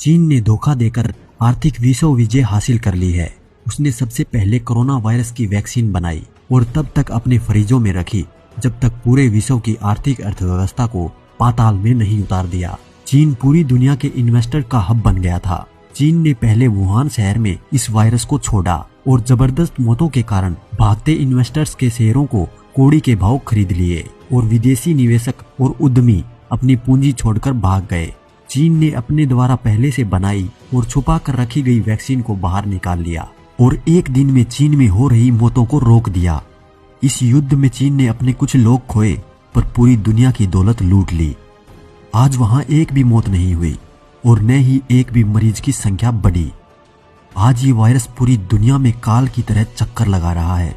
चीन ने धोखा देकर आर्थिक विश्व विजय हासिल कर ली है। उसने सबसे पहले कोरोना वायरस की वैक्सीन बनाई और तब तक अपने फ्रिजों में रखी जब तक पूरे विश्व की आर्थिक अर्थव्यवस्था को पाताल में नहीं उतार दिया। चीन पूरी दुनिया के इन्वेस्टर का हब बन गया था। चीन ने पहले वुहान शहर में इस वायरस को छोड़ा और जबरदस्त मौतों के कारण भागते इन्वेस्टर्स के शेयरों को कौड़ी के भाव खरीद लिए और विदेशी निवेशक और उद्यमी अपनी पूंजी छोड़कर भाग गए। चीन ने अपने द्वारा पहले से बनाई और छुपा कर रखी गई वैक्सीन को बाहर निकाल लिया और एक दिन में चीन में हो रही मौतों को रोक दिया। इस युद्ध में चीन ने अपने कुछ लोग खोए पर पूरी दुनिया की दौलत लूट ली। आज वहां एक भी मौत नहीं हुई और न ही एक भी मरीज की संख्या बढ़ी। आज ये वायरस पूरी दुनिया में काल की तरह चक्कर लगा रहा है।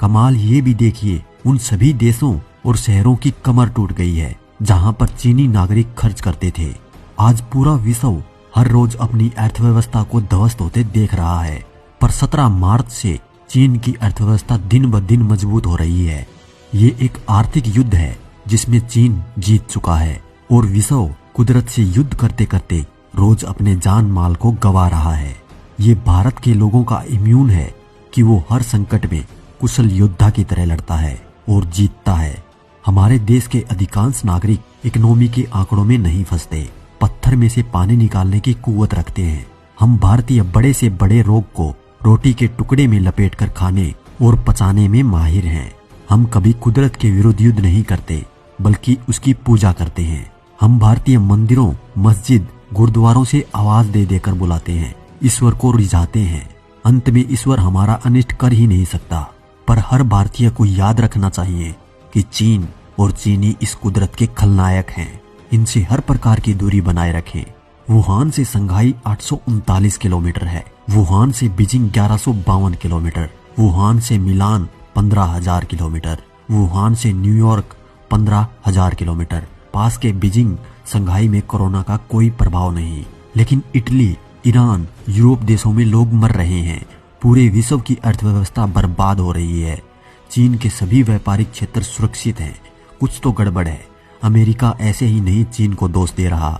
कमाल ये भी देखिए, उन सभी देशों और शहरों की कमर टूट गई है जहां पर चीनी नागरिक खर्च करते थे। आज पूरा विश्व हर रोज अपनी अर्थव्यवस्था को ध्वस्त होते देख रहा है, पर 17 मार्च से चीन की अर्थव्यवस्था दिन ब दिन मजबूत हो रही है। ये एक आर्थिक युद्ध है जिसमें चीन जीत चुका है और विश्व कुदरत से युद्ध करते करते रोज अपने जान माल को गंवा रहा है। ये भारत के लोगों का इम्यून है कि वो हर संकट में कुशल योद्धा की तरह लड़ता है और जीतता है। हमारे देश के अधिकांश नागरिक इकोनॉमी के आंकड़ों में नहीं फंसते, पत्थर में से पानी निकालने की कुव्वत रखते हैं। हम भारतीय बड़े से बड़े रोग को रोटी के टुकड़े में लपेटकर खाने और पचाने में माहिर हैं। हम कभी कुदरत के विरुद्ध युद्ध नहीं करते बल्कि उसकी पूजा करते हैं। हम भारतीय मंदिरों, मस्जिद, गुरुद्वारों से आवाज दे देकर बुलाते हैं, ईश्वर को रिझाते हैं। अंत में ईश्वर हमारा अनिष्ट कर ही नहीं सकता, पर हर भारतीय को याद रखना चाहिए कि चीन और चीनी इस कुदरत के खलनायक हैं। इनसे हर प्रकार की दूरी बनाए रखें। वुहान से संघाई 839 किलोमीटर है, वुहान से बीजिंग 1152 किलोमीटर, वुहान से मिलान 15,000 किलोमीटर, वुहान से न्यूयॉर्क 15,000 किलोमीटर। पास के बीजिंग संघाई में कोरोना का कोई प्रभाव नहीं, लेकिन इटली, ईरान, यूरोप देशों में लोग मर रहे हैं। पूरे विश्व की अर्थव्यवस्था बर्बाद हो रही है। चीन के सभी व्यापारिक क्षेत्र सुरक्षित हैं। कुछ तो गड़बड़ है। अमेरिका ऐसे ही नहीं चीन को दोष दे रहा।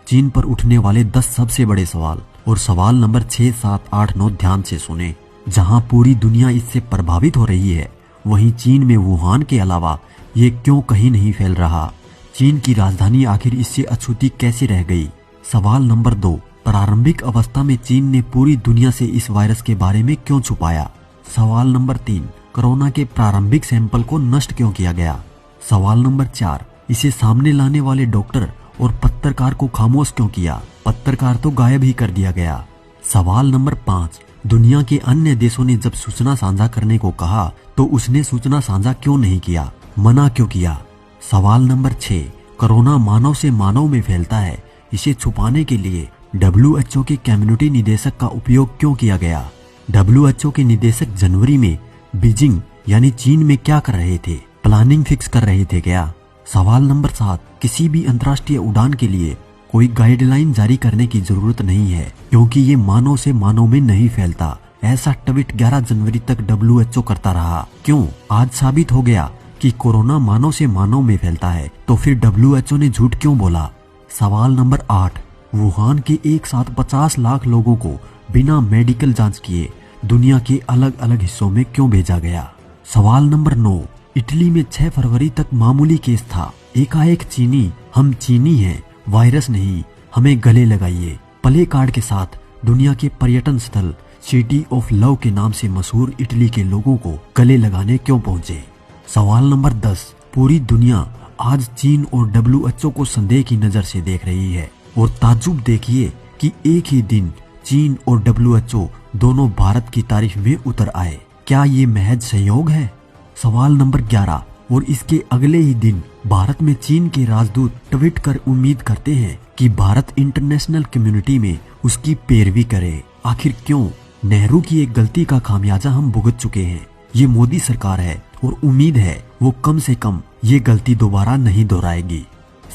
चीन पर उठने वाले 10 सबसे बड़े सवाल और सवाल नंबर 6, 7, 8, 9 ध्यान से सुने। जहां पूरी दुनिया इससे प्रभावित हो रही है, वहीं चीन में वुहान के अलावा ये क्यों कहीं नहीं फैल रहा? चीन की राजधानी आखिर इससे अछूती कैसे रह गई? सवाल नंबर 2, प्रारंभिक अवस्था में चीन ने पूरी दुनिया से इस वायरस के बारे में क्यों छुपाया? सवाल नंबर 3, कोरोना के प्रारंभिक सैंपल को नष्ट क्यों किया गया? सवाल नंबर 4, इसे सामने लाने वाले डॉक्टर और पत्रकार को खामोश क्यों किया? पत्रकार तो गायब ही कर दिया गया। सवाल नंबर 5, दुनिया के अन्य देशों ने जब सूचना साझा करने को कहा तो उसने सूचना साझा क्यों नहीं किया? मना क्यों किया? सवाल नंबर 6, कोरोना मानव से मानव में फैलता है, इसे छुपाने के लिए WHO के कम्युनिटी निदेशक का उपयोग क्यों किया गया? WHO के निदेशक जनवरी में बीजिंग यानी चीन में क्या कर रहे थे? प्लानिंग फिक्स कर रहे थे क्या? सवाल नंबर 7, किसी भी अंतर्राष्ट्रीय उड़ान के लिए कोई गाइडलाइन जारी करने की जरूरत नहीं है क्योंकि ये मानव से मानव में नहीं फैलता। ऐसा ट्वीट 11 जनवरी तक WHO करता रहा। क्यों? आज साबित हो गया कि कोरोना मानव से मानव में फैलता है, तो फिर WHO ने झूठ क्यों बोला? सवाल नंबर 8, वुहान के एक साथ 50 लाख लोगों को बिना मेडिकल जांच किए दुनिया के अलग अलग हिस्सों में क्यों भेजा गया? सवाल नंबर 9, इटली में 6 फरवरी तक मामूली केस था, एकाएक चीनी, हम चीनी हैं, वायरस नहीं, हमें गले लगाइए प्ले कार्ड के साथ दुनिया के पर्यटन स्थल सिटी ऑफ लव के नाम से मशहूर इटली के लोगों को गले लगाने क्यों पहुंचे? सवाल नंबर 10, पूरी दुनिया आज चीन और WHO को संदेह की नजर से देख रही है और ताज्जुब देखिए कि एक ही दिन चीन और WHO दोनों भारत की तारीफ में उतर आए। क्या ये महज संयोग है? सवाल नंबर 11, और इसके अगले ही दिन भारत में चीन के राजदूत ट्वीट कर उम्मीद करते हैं कि भारत इंटरनेशनल कम्युनिटी में उसकी पैरवी करे। आखिर क्यों? नेहरू की एक गलती का खामियाजा हम भुगत चुके हैं। ये मोदी सरकार है और उम्मीद है वो कम से कम ये गलती दोबारा नहीं दोहराएगी।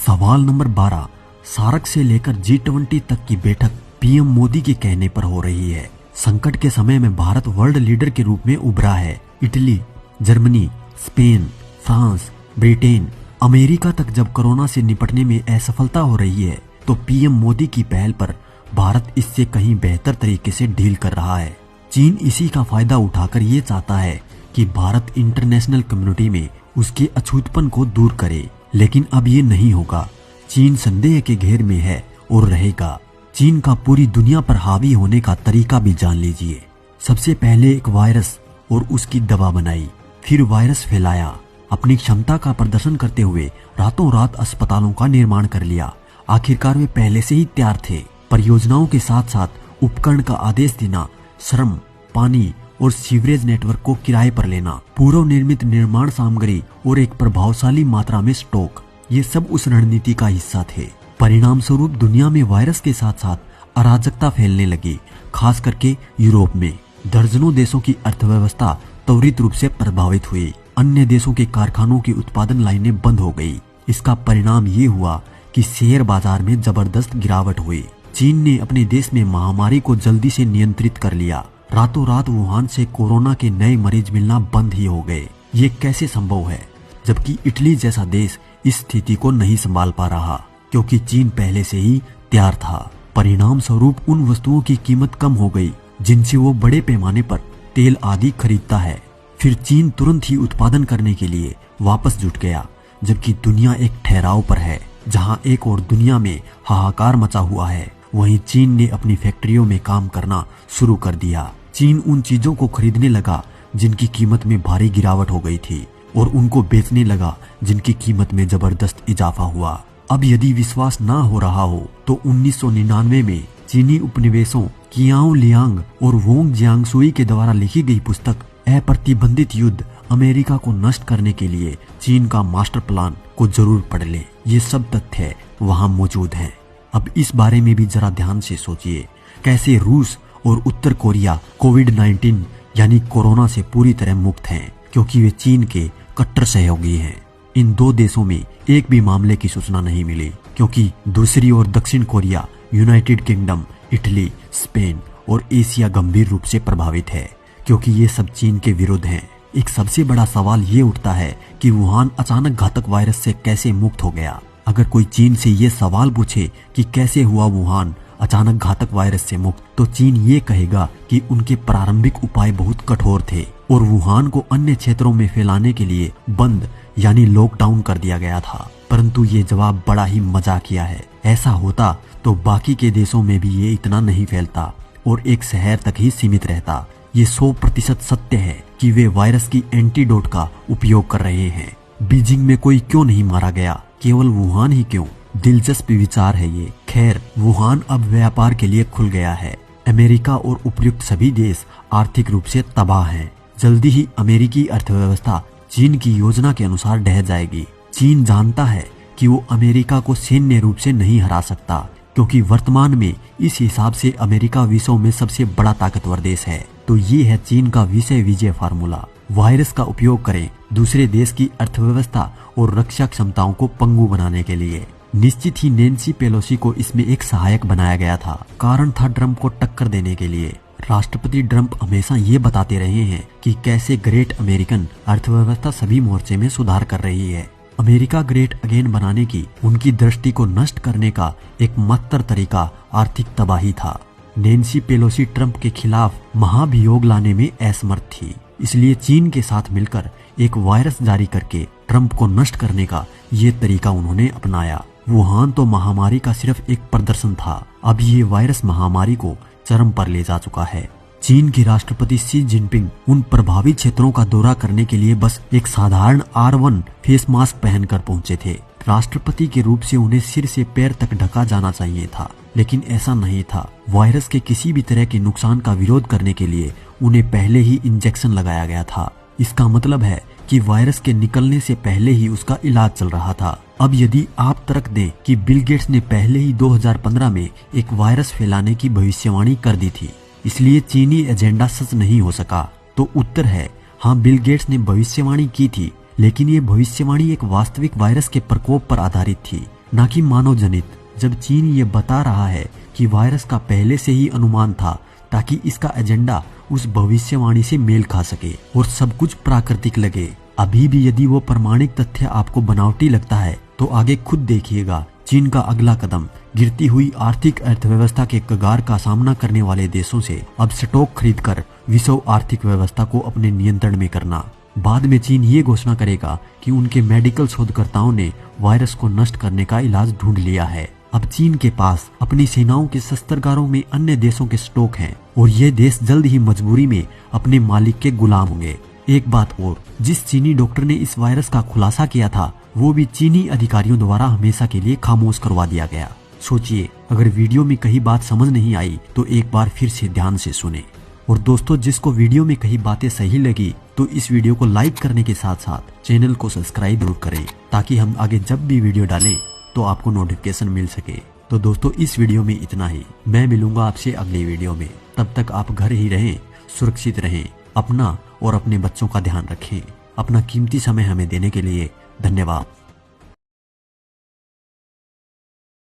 सवाल नंबर 12, सार्क से लेकर G20 तक की बैठक PM मोदी के कहने पर हो रही है। संकट के समय में भारत वर्ल्ड लीडर के रूप में उभरा है। Italy, Germany, Spain, France, Britain, America तक जब कोरोना से निपटने में असफलता हो रही है तो PM मोदी की पहल पर भारत इससे कहीं बेहतर तरीके से डील कर रहा है। चीन इसी का फायदा उठाकर ये चाहता है कि भारत इंटरनेशनल कम्युनिटी में उसके अछूतपन को दूर करे, लेकिन अब ये नहीं होगा। चीन संदेह के घेर में है और रहेगा। चीन का पूरी दुनिया पर हावी होने का तरीका भी जान लीजिए। सबसे पहले एक वायरस और उसकी दवा बनाई, फिर वायरस फैलाया, अपनी क्षमता का प्रदर्शन करते हुए रातों रात अस्पतालों का निर्माण कर लिया। आखिरकार वे पहले से ही तैयार थे। परियोजनाओं के साथ साथ उपकरण का आदेश देना, श्रम, पानी और सीवरेज नेटवर्क को किराए पर लेना, पूर्व निर्मित निर्माण सामग्री और एक प्रभावशाली मात्रा में स्टॉक, ये सब उस रणनीति का हिस्सा थे। परिणाम स्वरूप दुनिया में वायरस के साथ साथ अराजकता फैलने लगी, खास करके यूरोप में। दर्जनों देशों की अर्थव्यवस्था त्वरित रूप से प्रभावित हुई। अन्य देशों के कारखानों की उत्पादन लाइनें बंद हो गई। इसका परिणाम ये हुआ कि शेयर बाजार में जबरदस्त गिरावट हुई। चीन ने अपने देश में महामारी को जल्दी से नियंत्रित कर लिया। रातों रात वुहान से कोरोना के नए मरीज मिलना बंद ही हो गए। ये कैसे संभव है, जबकि इटली जैसा देश इस स्थिति को नहीं संभाल पा रहा, क्योंकि चीन पहले से ही तैयार था। परिणाम स्वरूप उन वस्तुओं की कीमत कम हो गई जिनसे वो बड़े पैमाने पर तेल आदि खरीदता है। फिर चीन तुरंत ही उत्पादन करने के लिए वापस जुट गया, जबकि दुनिया एक ठहराव पर है। जहां एक और दुनिया में हाहाकार मचा हुआ है, वहीं चीन ने अपनी फैक्ट्रियों में काम करना शुरू कर दिया। चीन उन चीजों को खरीदने लगा जिनकी कीमत में भारी गिरावट हो गई थी और उनको बेचने लगा जिनकी कीमत में जबरदस्त इजाफा हुआ। अब यदि विश्वास ना हो रहा हो तो 1999 में चीनी उपनिवेशों कियाओ लियांग और वोंग जियांगसुई के द्वारा लिखी गई पुस्तक अप्रतिबंधित युद्ध, अमेरिका को नष्ट करने के लिए चीन का मास्टर प्लान को जरूर पढ़ ले। ये सब तथ्य वहाँ मौजूद हैं। अब इस बारे में भी जरा ध्यान से सोचिए, कैसे रूस और उत्तर कोरिया कोविड-19 यानी कोरोना से पूरी तरह मुक्त हैं, क्योंकि वे चीन के कट्टर सहयोगी हैं। इन दो देशों में एक भी मामले की सूचना नहीं मिली, क्योंकि दूसरी ओर दक्षिण Korea, United kingdom, Italy, Spain और एशिया गंभीर रूप से प्रभावित है, क्योंकि ये सब चीन के विरुद्ध हैं। एक सबसे बड़ा सवाल ये उठता है कि वुहान अचानक घातक वायरस से कैसे मुक्त हो गया। अगर कोई चीन से ये सवाल पूछे कि कैसे हुआ वुहान अचानक घातक वायरस से मुक्त, तो चीन ये कहेगा कि उनके प्रारंभिक उपाय बहुत कठोर थे और वुहान को अन्य क्षेत्रों में फैलाने के लिए बंद यानी लॉकडाउन कर दिया गया था। परंतु ये जवाब बड़ा ही मजाकिया है। ऐसा होता तो बाकी के देशों में भी ये इतना नहीं फैलता और एक शहर तक ही सीमित रहता। ये 100% सत्य है कि वे वायरस की एंटीडोट का उपयोग कर रहे हैं। बीजिंग में कोई क्यों नहीं मारा गया, केवल वुहान ही क्यों? दिलचस्प विचार है ये। खैर, वुहान अब व्यापार के लिए खुल गया है। अमेरिका और उपयुक्त सभी देश आर्थिक रूप से तबाह हैं। जल्दी ही अमेरिकी अर्थव्यवस्था चीन की योजना के अनुसार ढह जाएगी। चीन जानता है कि वो अमेरिका को सैन्य रूप से नहीं हरा सकता, क्योंकि वर्तमान में इस हिसाब से अमेरिका विश्व में सबसे बड़ा ताकतवर देश है। तो ये है चीन का विषय विजय फार्मूला। वायरस का उपयोग करें दूसरे देश की अर्थव्यवस्था और रक्षा क्षमताओं को पंगु बनाने के लिए। निश्चित ही नैन्सी पेलोसी को इसमें एक सहायक बनाया गया था। कारण था ट्रंप को टक्कर देने के लिए। राष्ट्रपति ट्रंप हमेशा ये बताते रहे हैं कि कैसे ग्रेट अमेरिकन अर्थव्यवस्था सभी मोर्चे में सुधार कर रही है। अमेरिका ग्रेट अगेन बनाने की उनकी दृष्टि को नष्ट करने का एकमात्र तरीका आर्थिक तबाही था। नैन्सी पेलोसी ट्रंप के खिलाफ महाभियोग लाने में असमर्थ थी, इसलिए चीन के साथ मिलकर एक वायरस जारी करके ट्रंप को नष्ट करने का ये तरीका उन्होंने अपनाया। वुहान तो महामारी का सिर्फ एक प्रदर्शन था, अब ये वायरस महामारी को चरम पर ले जा चुका है। चीन के राष्ट्रपति शी जिनपिंग उन प्रभावित क्षेत्रों का दौरा करने के लिए बस एक साधारण R1 फेस मास्क पहनकर पहुंचे थे। राष्ट्रपति के रूप से उन्हें सिर से पैर तक ढका जाना चाहिए था, लेकिन ऐसा नहीं था। वायरस के किसी भी तरह के नुकसान का विरोध करने के लिए उन्हें पहले ही इंजेक्शन लगाया गया था। इसका मतलब है कि वायरस के निकलने से पहले ही उसका इलाज चल रहा था। अब यदि आप तर्क दें कि बिल गेट्स ने पहले ही 2015 में एक वायरस फैलाने की भविष्यवाणी कर दी थी, इसलिए चीनी एजेंडा सच नहीं हो सका, तो उत्तर है हाँ, बिल गेट्स ने भविष्यवाणी की थी, लेकिन ये भविष्यवाणी एक वास्तविक वायरस के प्रकोप पर आधारित थी, न कि मानव जनित। जब चीन ये बता रहा है कि वायरस का पहले से ही अनुमान था, ताकि इसका एजेंडा उस भविष्यवाणी से मेल खा सके और सब कुछ प्राकृतिक लगे। अभी भी यदि वो प्रमाणिक तथ्य आपको बनावटी लगता है, तो आगे खुद देखिएगा चीन का अगला कदम गिरती हुई आर्थिक अर्थव्यवस्था के कगार का सामना करने वाले देशों से अब स्टॉक खरीदकर विश्व आर्थिक व्यवस्था को अपने नियंत्रण में करना। बाद में चीन ये घोषणा करेगा कि उनके मेडिकल शोधकर्ताओं ने वायरस को नष्ट करने का इलाज ढूंढ लिया है। अब चीन के पास अपनी सेनाओं के शस्त्रागारों में अन्य देशों के स्टॉक हैं और ये देश जल्द ही मजबूरी में अपने मालिक के गुलाम होंगे। एक बात और, जिस चीनी डॉक्टर ने इस वायरस का खुलासा किया था वो भी चीनी अधिकारियों द्वारा हमेशा के लिए खामोश करवा दिया गया। सोचिए, अगर वीडियो में कहीं बात समझ नहीं आई तो एक बार फिर से ध्यान से सुने। और दोस्तों, जिसको वीडियो में कहीं बातें सही लगी तो इस वीडियो को लाइक करने के साथ साथ चैनल को सब्सक्राइब जरूर करें, ताकि हम आगे जब भी वीडियो डालें तो आपको नोटिफिकेशन मिल सके। तो दोस्तों, इस वीडियो में इतना ही। मैं मिलूंगा आपसे अगले वीडियो में। तब तक आप घर ही रहें, सुरक्षित रहें, अपना और अपने बच्चों का ध्यान रखें। अपना कीमती समय हमें देने के लिए धन्यवाद।